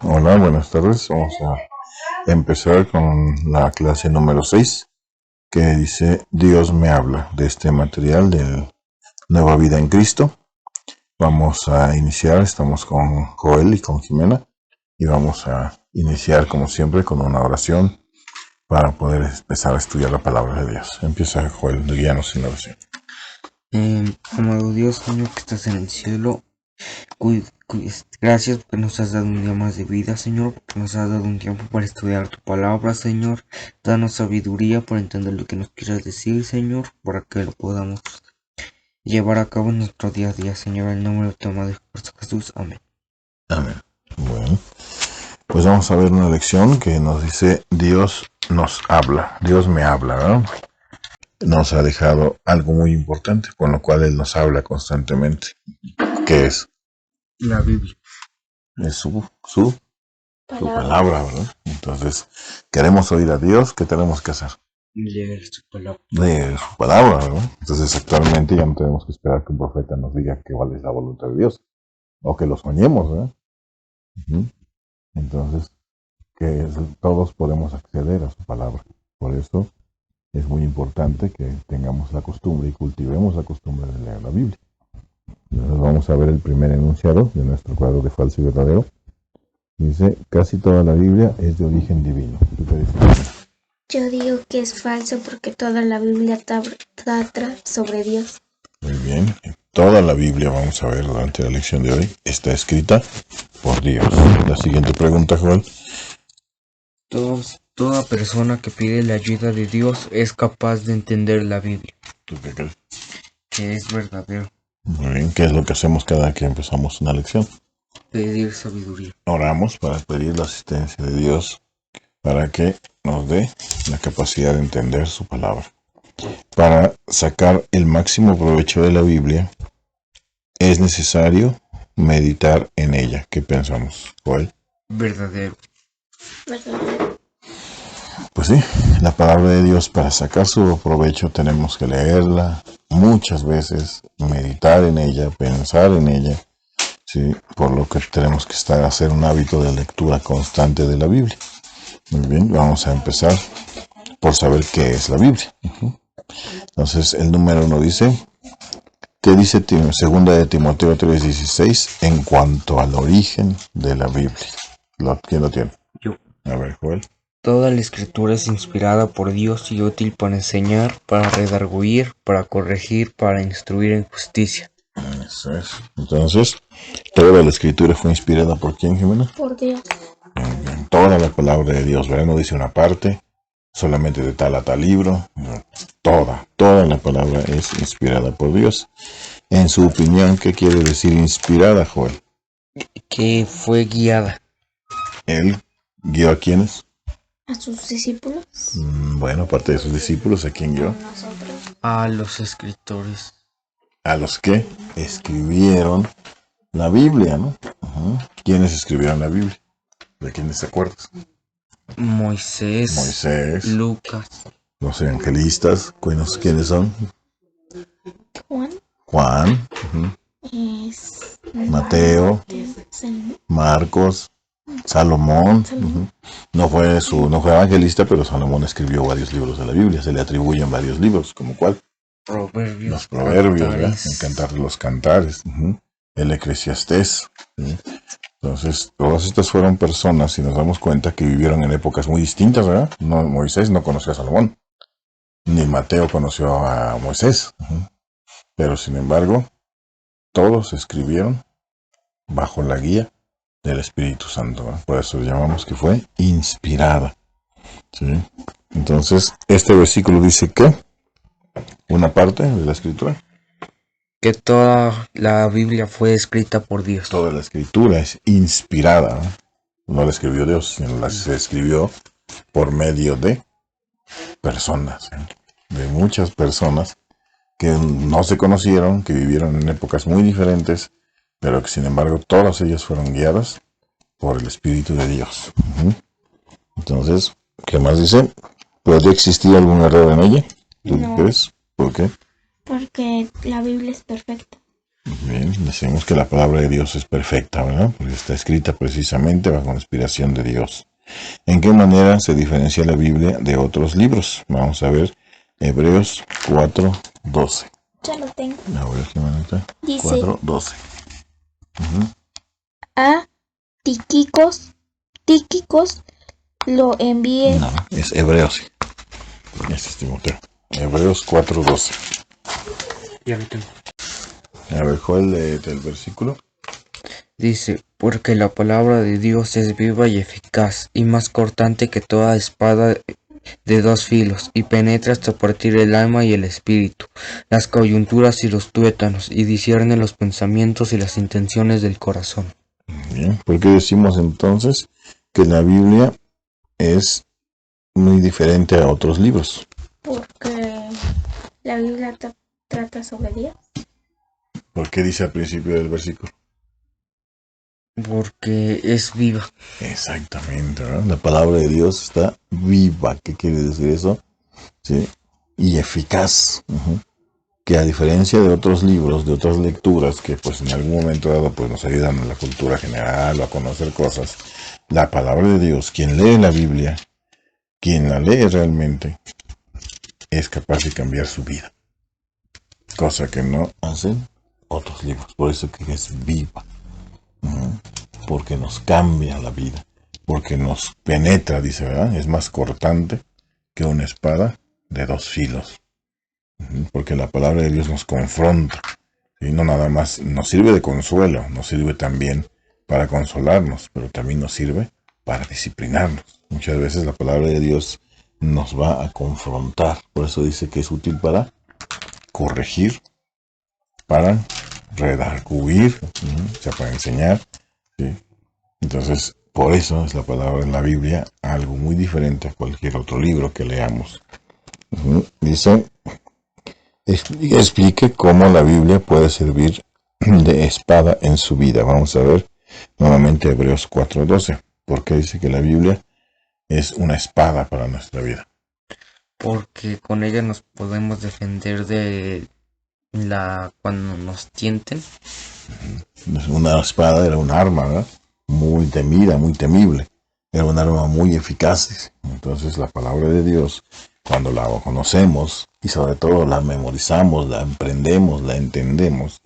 Hola, buenas tardes. Vamos a empezar con la clase número 6 que dice Dios me habla, de este material de Nueva Vida en Cristo. Vamos a iniciar, estamos con Joel y con Jimena y vamos a iniciar como siempre con una oración para poder empezar a estudiar la palabra de Dios. Empieza Joel, guíanos en la oración. Amado Dios, Señor que estás en el cielo, gracias porque nos has dado un día más de vida, Señor, porque nos has dado un tiempo para estudiar tu palabra, Señor. Danos sabiduría para entender lo que nos quieras decir, Señor, para que lo podamos llevar a cabo en nuestro día a día, Señor, en el nombre de tu amado Jesús. Amén. Amén. Bueno, pues vamos a ver una lección que nos dice Dios nos habla, Dios me habla, ¿verdad? Nos ha dejado algo muy importante, con lo cual Él nos habla constantemente. ¿Qué es? La Biblia. Es su palabra, ¿verdad? Entonces, queremos oír a Dios, ¿qué tenemos que hacer? Leer su palabra. Leer su palabra, ¿verdad? Entonces, actualmente ya no tenemos que esperar que un profeta nos diga cuál es la voluntad de Dios, o que lo soñemos, ¿verdad? Entonces, todos podemos acceder a su palabra. Por eso es muy importante que tengamos la costumbre y cultivemos la costumbre de leer la Biblia. Entonces vamos a ver el primer enunciado de nuestro cuadro de falso y verdadero. Dice, casi toda la Biblia es de origen divino. ¿Tú qué dices? Yo digo que es falso porque toda la Biblia trata sobre Dios. Muy bien. Toda la Biblia, vamos a ver durante la lección de hoy, está escrita por Dios. La siguiente pregunta, Joel. Toda persona que pide la ayuda de Dios es capaz de entender la Biblia. ¿Tú qué crees? Que es verdadero. Muy bien. ¿Qué es lo que hacemos cada que empezamos una lección? Pedir sabiduría. Oramos para pedir la asistencia de Dios para que nos dé la capacidad de entender su palabra. Para sacar el máximo provecho de la Biblia, es necesario meditar en ella. ¿Qué pensamos, Joel? Verdadero. Pues sí, la palabra de Dios, para sacar su provecho tenemos que leerla muchas veces, meditar en ella, pensar en ella, ¿sí? Por lo que tenemos que hacer un hábito de lectura constante de la Biblia. Muy bien, vamos a empezar por saber qué es la Biblia. Entonces, el número 1 dice, ¿qué dice segunda de Timoteo 3:16 en cuanto al origen de la Biblia? ¿Quién lo tiene? Yo. A ver, Joel. Toda la escritura es inspirada por Dios y útil para enseñar, para redarguir, para corregir, para instruir en justicia. Eso es. Entonces, toda la escritura fue inspirada por quién, Jimena? Por Dios. Bien. Toda la palabra de Dios, ¿verdad? No dice una parte, solamente de tal a tal libro. No, toda la palabra es inspirada por Dios. En su opinión, ¿qué quiere decir inspirada, Joel? Que fue guiada. ¿Él guió a quiénes? A sus discípulos. Bueno, aparte de sus discípulos, ¿a quién guió? A los escritores. A los que escribieron la Biblia, ¿no? ¿Quiénes escribieron la Biblia? ¿De quiénes te acuerdas? Moisés. Lucas. Los evangelistas, ¿quiénes son? Juan. Mateo. Marcos. Salomón. No fue evangelista, pero Salomón escribió varios libros de la Biblia. Se le atribuyen varios libros, ¿como cuál? Proverbios. Los proverbios, ¿verdad? Los cantares. El Eclesiastés. ¿sí? Entonces, todas estas fueron personas, y nos damos cuenta que vivieron en épocas muy distintas, ¿verdad? Moisés no conoció a Salomón, ni Mateo conoció a Moisés. Pero, sin embargo, todos escribieron bajo la guía del Espíritu Santo, ¿verdad? Por eso llamamos que fue inspirada. ¿sí? Entonces, este versículo dice que una parte de la Escritura. Que toda la Biblia fue escrita por Dios. Toda la Escritura es inspirada. No la escribió Dios, sino se escribió por medio de personas, de muchas personas que no se conocieron, que vivieron en épocas muy diferentes, pero que sin embargo todas ellas fueron guiadas por el Espíritu de Dios. Entonces, ¿qué más dice? ¿Podría existir algún error en ella? ¿Tú No. crees? ¿Por qué? Porque la Biblia es perfecta. Bien, decimos que la palabra de Dios es perfecta, ¿verdad? Porque está escrita precisamente bajo la inspiración de Dios. ¿En qué manera se diferencia la Biblia de otros libros? Vamos a ver Hebreos 4:12. Ya lo tengo. A ver, ¿qué manera? Dice, 4:12. a Tíquicos lo envié. No, es Hebreos. Ese es Timoteo. Hebreos 4:12. Ya lo tengo. A ver, ¿cuál del versículo? Dice, porque la palabra de Dios es viva y eficaz, y más cortante que toda espada de dos filos, y penetra hasta partir el alma y el espíritu, las coyunturas y los tuétanos, y discierne los pensamientos y las intenciones del corazón. Bien, ¿por qué decimos entonces que la Biblia es muy diferente a otros libros? Porque la Biblia trata sobre Dios. ¿Por qué dice al principio del versículo? Porque es viva. Exactamente, ¿verdad? La palabra de Dios está viva. ¿Qué quiere decir eso? Sí. Y eficaz. Que a diferencia de otros libros, de otras lecturas, que pues en algún momento dado pues nos ayudan a la cultura general o a conocer cosas, la palabra de Dios, quien lee la Biblia, quien la lee realmente, es capaz de cambiar su vida. Cosa que no hacen otros libros. Por eso que es viva. Porque nos cambia la vida. Porque nos penetra, dice, ¿verdad? Es más cortante que una espada de dos filos. Porque la palabra de Dios nos confronta. Y no nada más nos sirve de consuelo, nos sirve también para consolarnos, pero también nos sirve para disciplinarnos. Muchas veces la palabra de Dios nos va a confrontar. Por eso dice que es útil para corregir, para redarguir, o sea, para enseñar. ¿Sí? Entonces, por eso es la palabra en la Biblia algo muy diferente a cualquier otro libro que leamos. Dice, explique cómo la Biblia puede servir de espada en su vida. Vamos a ver nuevamente Hebreos 4:12. ¿Por qué dice que la Biblia es una espada para nuestra vida? Porque con ella nos podemos defender de cuando nos tienten. Una espada era un arma, ¿verdad? Muy temida, muy temible. Era un arma muy eficaz. Entonces la palabra de Dios, cuando la conocemos y sobre todo la memorizamos, la aprendemos, la entendemos,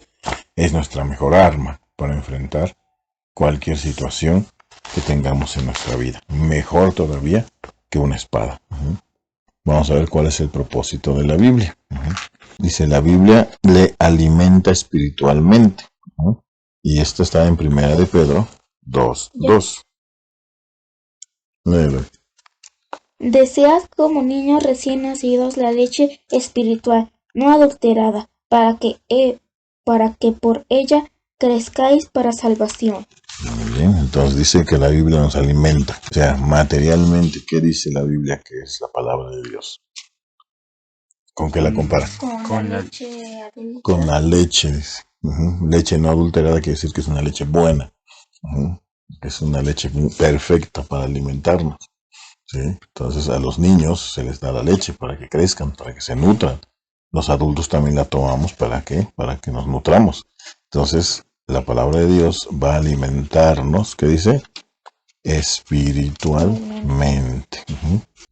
es nuestra mejor arma para enfrentar cualquier situación que tengamos en nuestra vida. Mejor todavía que una espada. Vamos a ver cuál es el propósito de la Biblia. Dice, la Biblia le alimenta espiritualmente. Y esto está en Primera de Pedro 2:2. Desead como niños recién nacidos la leche espiritual, no adulterada, para que por ella crezcáis para salvación. Muy bien, entonces dice que la Biblia nos alimenta. O sea, materialmente, ¿qué dice la Biblia que es la palabra de Dios? ¿Con qué la compara? Con la leche adulterada. Con la leche. Leche no adulterada quiere decir que es una leche buena. Es una leche perfecta para alimentarnos. ¿Sí? Entonces a los niños se les da la leche para que crezcan, para que se nutran. Los adultos también la tomamos ¿para qué? Para que nos nutramos. Entonces la palabra de Dios va a alimentarnos, ¿qué dice? Espiritualmente.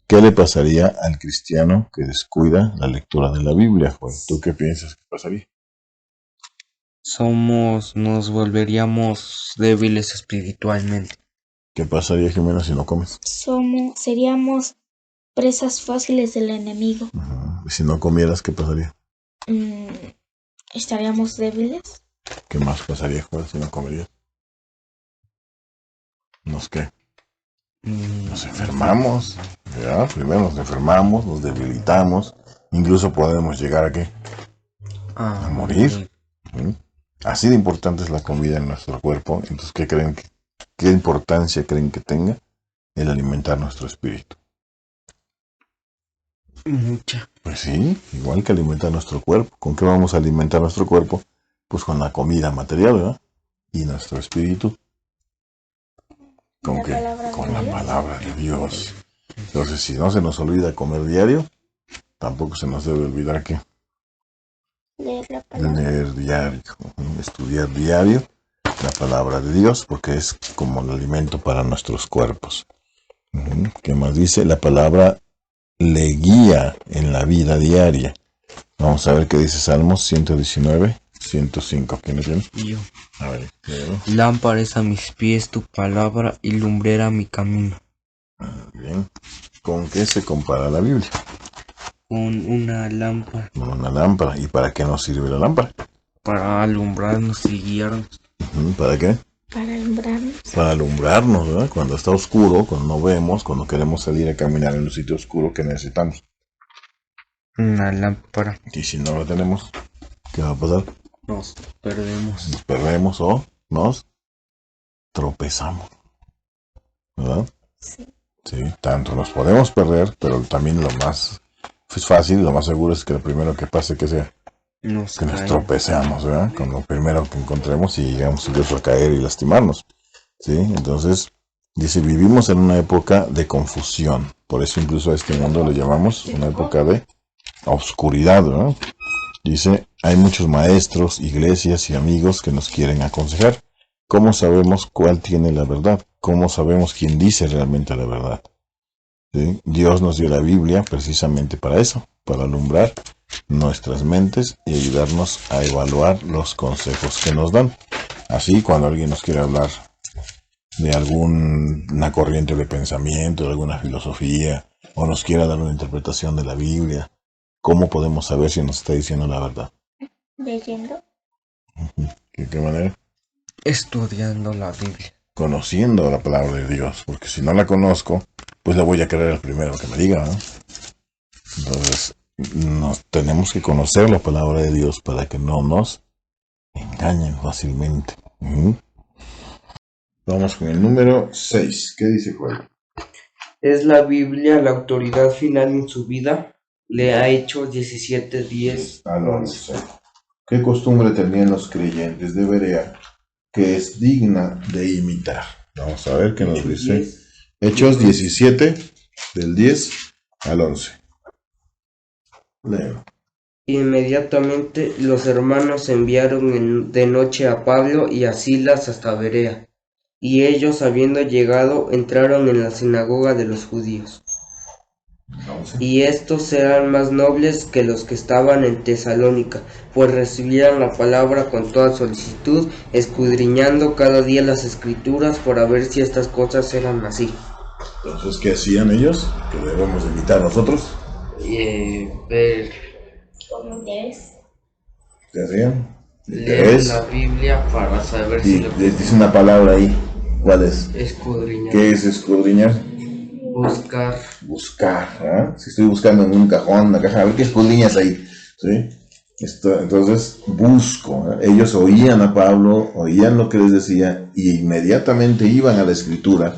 ¿Qué le pasaría al cristiano que descuida la lectura de la Biblia, Juan? ¿Tú qué piensas que pasaría? Nos volveríamos débiles espiritualmente. ¿Qué pasaría, Jimena, si no comes? Seríamos presas fáciles del enemigo. ¿Y si no comieras, qué pasaría? ¿Estaríamos débiles? ¿Qué más pasaría, Juan, si no comerías? ¿Qué? Nos enfermamos, ¿ya? Primero nos enfermamos, nos debilitamos, incluso podemos llegar a ¿qué? A morir. Así de importante es la comida en nuestro cuerpo. Entonces, ¿qué importancia creen que tenga el alimentar nuestro espíritu? Mucha. Pues sí, igual que alimentar nuestro cuerpo. ¿Con qué vamos a alimentar nuestro cuerpo? Pues con la comida material, ¿verdad? Y nuestro espíritu, ¿con qué? Con la palabra de Dios. Entonces, si no se nos olvida comer diario, tampoco se nos debe olvidar que Leer la palabra. Leer diario, estudiar diario la palabra de Dios, porque es como el alimento para nuestros cuerpos. ¿Qué más dice? La palabra le guía en la vida diaria. Vamos a ver qué dice Salmos 119, 105. ¿Quién lo tiene? Y yo. A ver, léelo. Lámpara es a mis pies tu palabra y lumbrera mi camino. Bien. ¿Con qué se compara la Biblia? Con una lámpara Con una lámpara. ¿Y para qué nos sirve la lámpara? para alumbrarnos y guiarnos. ¿Para qué? Para alumbrarnos. Para alumbrarnos, ¿verdad? Cuando está oscuro, cuando no vemos, cuando queremos salir a caminar en un sitio oscuro, ¿qué necesitamos? Una lámpara. Y si no la tenemos, ¿qué va a pasar? Nos perdemos. Nos perdemos o nos tropezamos, ¿verdad? Sí. Sí, tanto nos podemos perder, pero también lo más fácil, lo más seguro es que lo primero que pase que sea que nos caemos. tropecemos, ¿verdad? Con lo primero que encontremos y llegamos incluso a caer y lastimarnos, ¿sí? Entonces, dice, vivimos en una época de confusión, por eso incluso a este mundo le llamamos una época de oscuridad, ¿verdad? Dice, hay muchos maestros, iglesias y amigos que nos quieren aconsejar. ¿Cómo sabemos cuál tiene la verdad? ¿Cómo sabemos quién dice realmente la verdad? ¿Sí? Dios nos dio la Biblia precisamente para eso, para alumbrar nuestras mentes y ayudarnos a evaluar los consejos que nos dan. Así, cuando alguien nos quiere hablar de alguna corriente de pensamiento, de alguna filosofía, o nos quiera dar una interpretación de la Biblia, ¿cómo podemos saber si nos está diciendo la verdad? Leyendo. ¿De qué manera? Estudiando la Biblia. Conociendo la palabra de Dios, porque si no la conozco, pues la voy a creer al primero que me diga, ¿no? Entonces, nos tenemos que conocer la palabra de Dios para que no nos engañen fácilmente. Vamos con el número 6. ¿Qué dice Juan? ¿Es la Biblia la autoridad final en su vida? Le ha hecho 17:10 al 11. ¿Qué costumbre tenían los creyentes de Berea que es digna de imitar? Vamos a ver qué nos dice. Hechos 17, del 10 al 11. Leo. Inmediatamente los hermanos enviaron de noche a Pablo y a Silas hasta Berea, y ellos, habiendo llegado, entraron en la sinagoga de los judíos. 11. Y estos eran más nobles que los que estaban en Tesalónica, pues recibían la palabra con toda solicitud, escudriñando cada día las escrituras para ver si estas cosas eran así. Entonces, ¿qué hacían ellos? ¿Que debemos imitar nosotros? Ver, Con interés. ¿Qué hacían? leer la Biblia para saber si lo Les dice una palabra ahí. ¿Cuál es? escudriñar, ¿Qué es escudriñar? buscar. Buscar, ¿eh? Si estoy buscando en un cajón, una caja, a ver qué escudriñas ahí, ¿sí? Entonces, busco, ¿eh? Ellos oían a Pablo, oían lo que les decía y inmediatamente iban a la escritura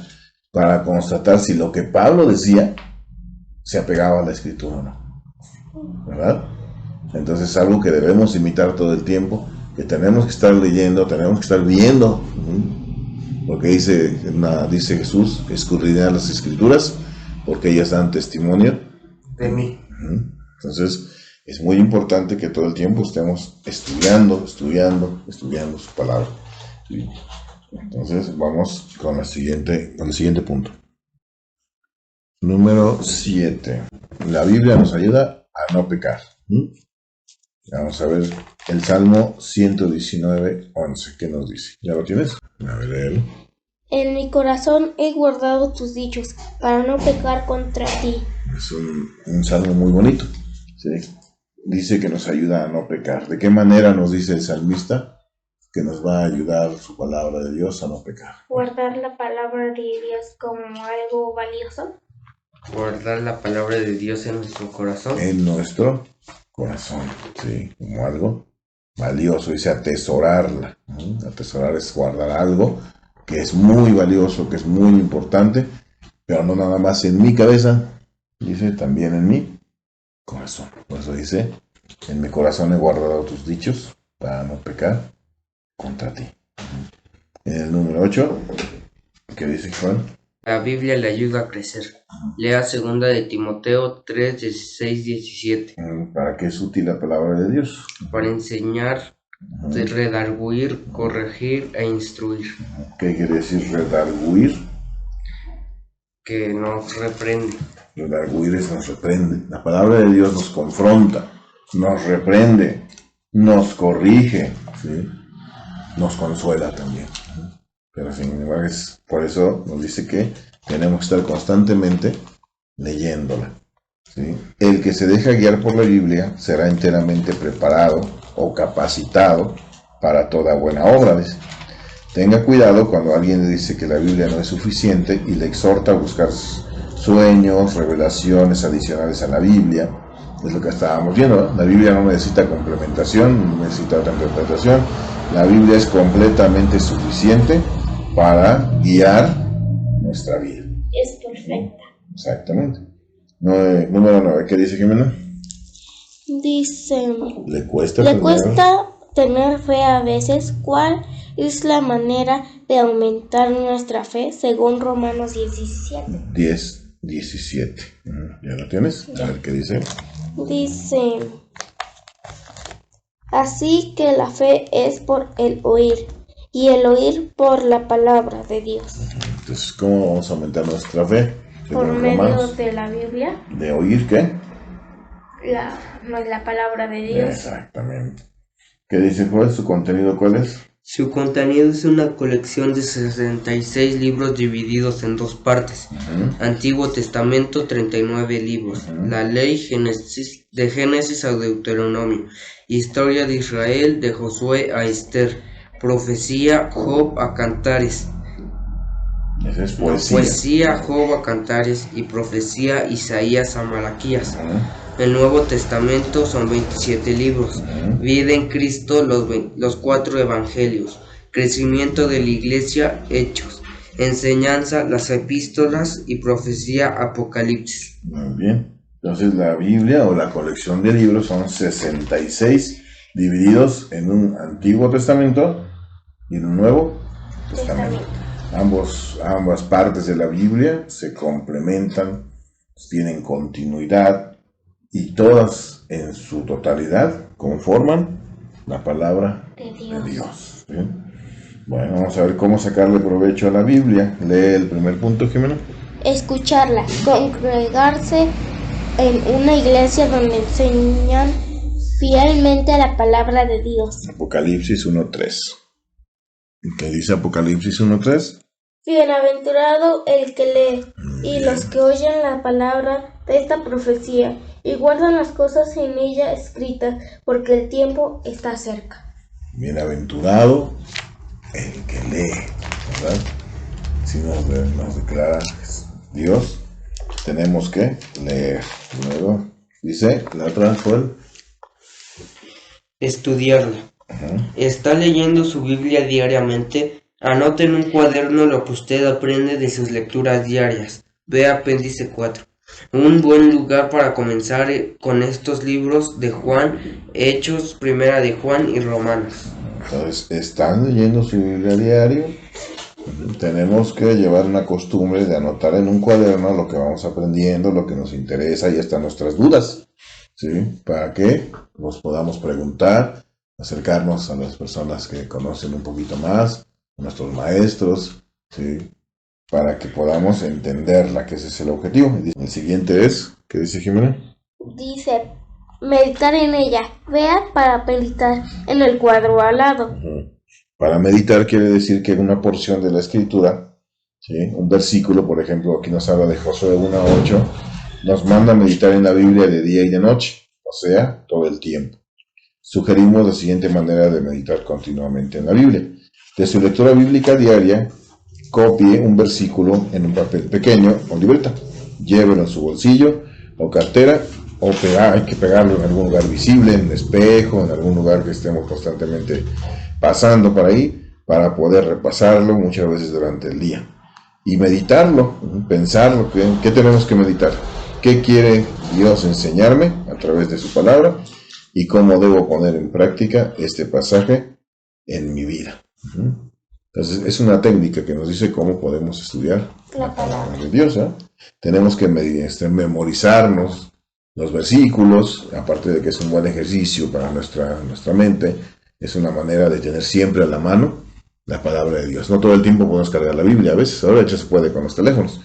para constatar si lo que Pablo decía se apegaba a la escritura o no, ¿verdad? Entonces es algo que debemos imitar todo el tiempo, que tenemos que estar leyendo, tenemos que estar viendo, porque dice Jesús, escudriñar las escrituras, porque ellas dan testimonio De mí. Entonces es muy importante que todo el tiempo estemos estudiando su palabra, ¿sí? Entonces vamos con el siguiente punto. Número 7. La Biblia nos ayuda a no pecar. Vamos a ver el Salmo 119, 11. ¿Qué nos dice? ¿Ya lo tienes? A ver, léelo. En mi corazón he guardado tus dichos, para no pecar contra ti. Es un salmo muy bonito, ¿sí? Dice que nos ayuda a no pecar. ¿De qué manera nos dice el salmista que nos va a ayudar su palabra de Dios a no pecar? Guardar la palabra de Dios como algo valioso. Guardar la palabra de Dios en nuestro corazón. En nuestro corazón, sí, como algo valioso. Dice atesorarla. Atesorar es guardar algo que es muy valioso, que es muy importante, pero no nada más en mi cabeza, dice también en mi corazón. Por eso dice, en mi corazón he guardado tus dichos para no pecar contra ti. En el número 8, ¿qué dice Juan? La Biblia le ayuda a crecer. Lea 2 de Timoteo 3, 16, 17. ¿Para qué es útil la palabra de Dios? Para enseñar, redarguir, corregir e instruir. ¿Qué quiere decir redarguir? Que nos reprende. Redarguir es nos reprende. La palabra de Dios nos confronta, nos reprende, nos corrige, ¿sí? Nos consuela también. Pero sin embargo, por eso nos dice que tenemos que estar constantemente leyéndola, ¿sí? El que se deja guiar por la Biblia será enteramente preparado o capacitado para toda buena obra. ¿Ves? Tenga cuidado cuando alguien le dice que la Biblia no es suficiente y le exhorta a buscar sueños, revelaciones adicionales a la Biblia. Es lo que estábamos viendo, ¿no? La Biblia no necesita complementación, no necesita otra interpretación. La Biblia es completamente suficiente para guiar nuestra vida. Es perfecta. Exactamente. Número 9, ¿qué dice Jimena? Dice, Le cuesta tener fe a veces. ¿Cuál es la manera de aumentar nuestra fe según Romanos 17? 10, 17. ¿Ya lo tienes? A ver qué dice. Dice, así que la fe es por el oír, y el oír por la palabra de Dios. Entonces, ¿cómo vamos a aumentar nuestra fe? Por medio de la Biblia. ¿De oír qué? La palabra de Dios. Exactamente. ¿Qué dice Joel? ¿Su contenido cuál es? Su contenido es una colección de 66 libros divididos en dos partes. Antiguo Testamento, 39 libros. La Ley, de Génesis a Deuteronomio. Historia de Israel, de Josué a Esther. Profecía, Job a Cantares. Esa es poesía. Poesía, Job a Cantares y profecía, Isaías a Malaquías. El Nuevo Testamento son 27 libros. Vida en Cristo, los 4 evangelios. Crecimiento de la iglesia, Hechos. Enseñanza, las epístolas y profecía, Apocalipsis. Muy bien. Entonces la Biblia o la colección de libros son 66 divididos en un Antiguo Testamento y en un Nuevo Testamento. Ambas partes de la Biblia se complementan, tienen continuidad y todas en su totalidad conforman la palabra de Dios. ¿Bien? Bueno, vamos a ver cómo sacarle provecho a la Biblia. Lee el primer punto, Jimena. Escucharla, congregarse en una iglesia donde enseñan fielmente la palabra de Dios. Apocalipsis 1:3. ¿Qué dice Apocalipsis 1:3? Bienaventurado el que lee y los que oyen la palabra de esta profecía y guardan las cosas en ella escritas, porque el tiempo está cerca. Bienaventurado el que lee, ¿verdad? Si nos declara Dios, tenemos que leer. Luego dice, la otra fue estudiarla. ¿Está leyendo su Biblia diariamente? Anote en un cuaderno lo que usted aprende de sus lecturas diarias. Ve apéndice 4. Un buen lugar para comenzar con estos libros de Juan, Hechos, Primera de Juan y Romanos. Entonces, ¿están leyendo su Biblia diario? Tenemos que llevar una costumbre de anotar en un cuaderno lo que vamos aprendiendo, lo que nos interesa y hasta nuestras dudas, ¿sí? Para que nos podamos preguntar, acercarnos a las personas que conocen un poquito más, a nuestros maestros, ¿sí? Para que podamos entenderla, que ese es el objetivo. El siguiente es, ¿qué dice Jimena? Dice, meditar en ella. Vea para meditar en el cuadro al lado. Para meditar quiere decir que una porción de la escritura, ¿sí? Un versículo, por ejemplo, aquí nos habla de Josué 1:8, nos manda a meditar en la Biblia de día y de noche, o sea, todo el tiempo. Sugerimos la siguiente manera de meditar continuamente en la Biblia. De su lectura bíblica diaria, copie un versículo en un papel pequeño o libreta, llévelo en su bolsillo o cartera, o hay que pegarlo en algún lugar visible, en un espejo, en algún lugar que estemos constantemente pasando por ahí, para poder repasarlo muchas veces durante el día. Y meditarlo, pensarlo, ¿qué tenemos que meditar? ¿Qué quiere Dios enseñarme a través de su palabra? Y cómo debo poner en práctica este pasaje en mi vida. Entonces, es una técnica que nos dice cómo podemos estudiar La palabra. de Dios, ¿eh? Tenemos que memorizarnos los versículos, aparte de que es un buen ejercicio para nuestra mente, es una manera de tener siempre a la mano la palabra de Dios. No todo el tiempo podemos cargar la Biblia, a veces, ahora de hecho se puede con los teléfonos,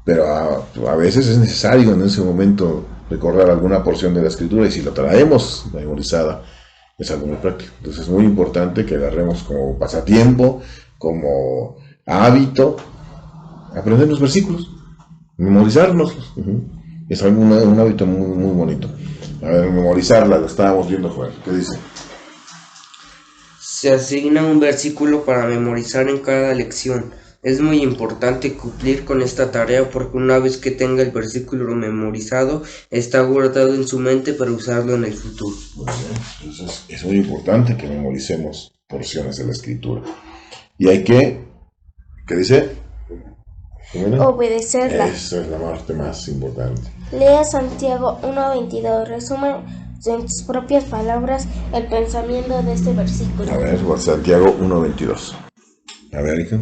pero a veces es necesario en ese momento recordar alguna porción de la Escritura, y si lo traemos memorizada, es algo muy práctico. Entonces es muy importante que agarremos como pasatiempo, como hábito, aprender los versículos, memorizárnoslos. Es algo, un hábito muy, muy bonito. A ver, memorizarla, lo estábamos viendo fuera. ¿Qué dice? Se asigna un versículo para memorizar en cada lección. Es muy importante cumplir con esta tarea porque una vez que tenga el versículo memorizado, está guardado en su mente para usarlo en el futuro. Muy bien. Entonces es muy importante que memoricemos porciones de la Escritura. Y hay que, ¿qué dice? Obedecerla. Eso es la parte más importante. Lea Santiago 1:22. Resume en tus propias palabras el pensamiento de este versículo. A ver, Santiago 1:22. A ver, hija.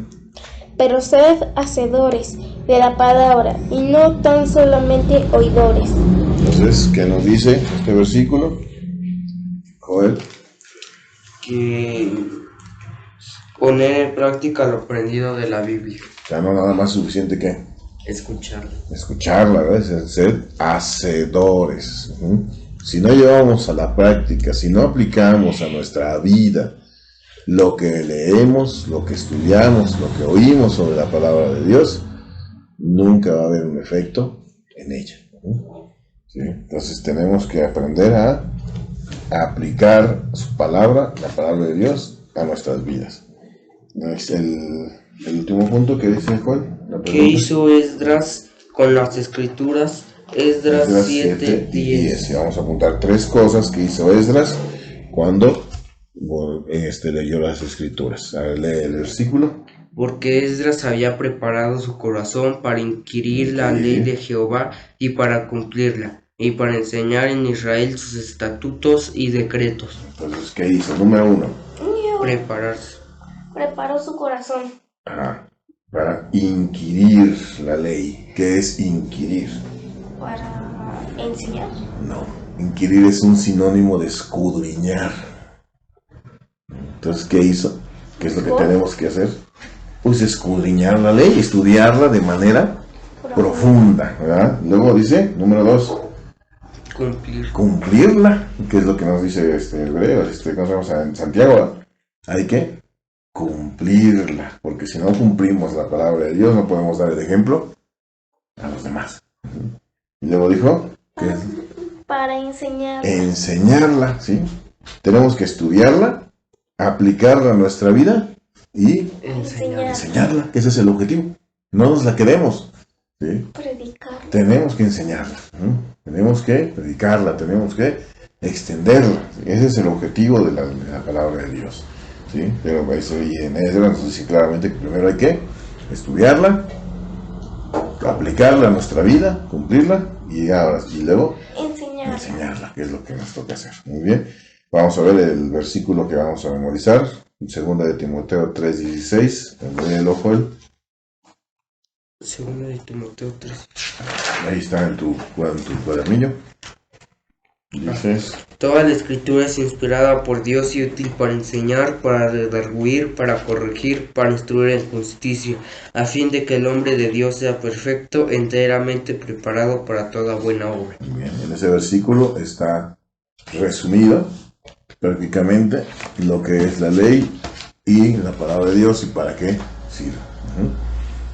Pero sed hacedores de la palabra y no tan solamente oidores. Entonces, ¿qué nos dice este versículo? Joel. Que poner en práctica lo aprendido de la Biblia. O sea, no nada más suficiente que Escucharlo. ¿verdad? Ser hacedores. Si no llevamos a la práctica, si no aplicamos a nuestra vida lo que leemos, lo que estudiamos, lo que oímos sobre la palabra de Dios, nunca va a haber un efecto en ella. ¿Sí? Entonces tenemos que aprender a aplicar su palabra, la palabra de Dios, a nuestras vidas. El último punto que dice Juan. ¿Qué hizo Esdras con las escrituras? Esdras 7:10. Vamos a apuntar 3 cosas que hizo Esdras cuando leyó las escrituras. A ver, lee el versículo. Porque Esdras había preparado su corazón para inquirir la ley de Jehová y para cumplirla, y para enseñar en Israel sus estatutos y decretos. Entonces, ¿qué hizo? Número 1. Prepararse. Preparó su corazón. Para inquirir la ley. ¿Qué es inquirir? Para enseñar. No, inquirir es un sinónimo de escudriñar. Entonces, ¿qué hizo? ¿Qué es lo que tenemos que hacer? Pues escudriñar la ley, estudiarla de manera profunda, ¿verdad? Luego dice, número 2, cumplirla, que es lo que nos dice Hebreo, ¿cómo se llama? En Santiago, ¿verdad? Hay que cumplirla, porque si no cumplimos la palabra de Dios, no podemos dar el ejemplo a los demás. Y luego dijo, ¿qué es? Para enseñar. Enseñarla, ¿sí? Tenemos que estudiarla, aplicarla a nuestra vida y enseñarla, que ese es el objetivo. No nos la queremos, ¿sí? Predicar. Tenemos que enseñarla, tenemos que predicarla, tenemos que extenderla, ¿sí? Ese es el objetivo de la palabra de Dios, ¿sí? Pero eso, y en Esdras nos dice claramente que primero hay que estudiarla, aplicarla a nuestra vida, cumplirla y luego enseñarla, que es lo que nos toca hacer. Muy bien, vamos a ver el versículo que vamos a memorizar. Segunda de Timoteo 3:16. El ojo. Segunda de Timoteo 3. Ahí está en tu cuadernillo. Dices: Toda la escritura es inspirada por Dios y útil para enseñar, para redarguir, para corregir, para instruir en justicia, a fin de que el hombre de Dios sea perfecto, enteramente preparado para toda buena obra. Bien, en ese versículo está resumido prácticamente lo que es la ley y la palabra de Dios y para qué sirve.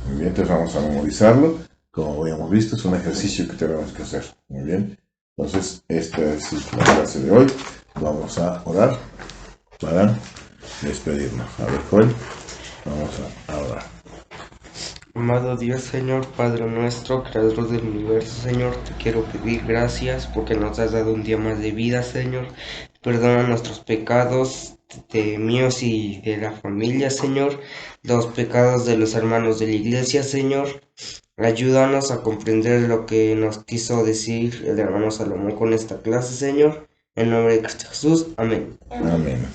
Muy bien, entonces vamos a memorizarlo. Como habíamos visto, es un ejercicio que tenemos que hacer. Muy bien, entonces esta es la clase de hoy. Vamos a orar para despedirnos. A ver, Joel, vamos a orar. Amado Dios, Señor, Padre nuestro, Creador del universo, Señor, te quiero pedir gracias porque nos has dado un día más de vida, Señor. Perdona nuestros pecados, míos y de la familia, Señor, los pecados de los hermanos de la iglesia, Señor. Ayúdanos a comprender lo que nos quiso decir el hermano Salomón con esta clase, Señor. En nombre de Cristo Jesús, amén. Amén.